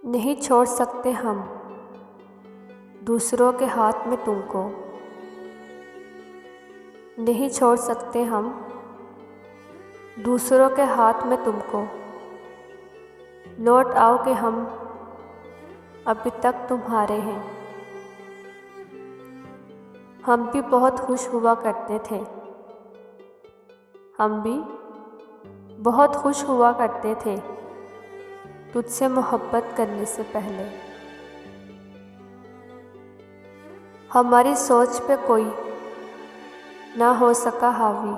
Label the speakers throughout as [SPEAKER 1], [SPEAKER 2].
[SPEAKER 1] नहीं छोड़ सकते हम दूसरों के हाथ में तुमको। नहीं छोड़ सकते हम दूसरों के हाथ में तुमको। लौट आओ कि हम अभी तक तुम्हारे हैं। हम भी बहुत खुश हुआ करते थे। हम भी बहुत खुश हुआ करते थे तुझसे मोहब्बत करने से पहले। हमारी सोच पे कोई ना हो सका हावी।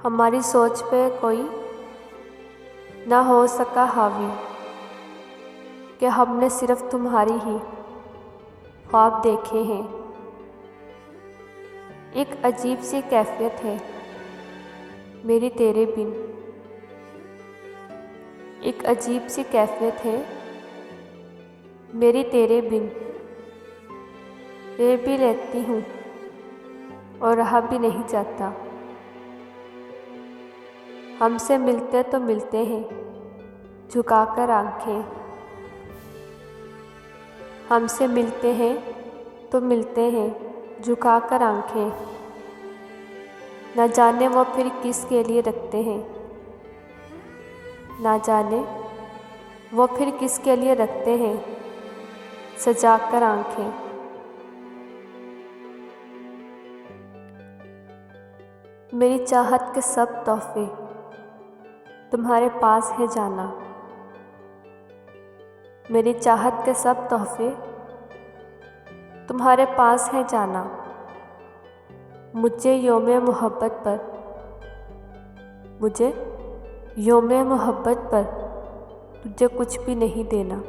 [SPEAKER 1] हमारी सोच पे कोई ना हो सका हावी कि हमने सिर्फ तुम्हारी ही ख्वाब देखे हैं। एक अजीब सी कैफियत है मेरी तेरे बिन। एक अजीब सी कैफियत है मेरी तेरे बिन। ले भी लेती हूँ और रहा भी नहीं जाता। हमसे मिलते तो मिलते हैं झुकाकर आंखें। हमसे मिलते हैं तो मिलते हैं झुकाकर आंखें। न जाने वो फिर किसके लिए रखते हैं। ना जाने वो फिर किसके लिए रखते हैं सजाकर आंखें। मेरी चाहत के सब तोहफे तुम्हारे पास है जाना। मेरी चाहत के सब तोहफे तुम्हारे पास है जाना। मुझे यौम-ए मोहब्बत पर मुझे यौम-ए मोहब्बत पर तुझे कुछ भी नहीं देना।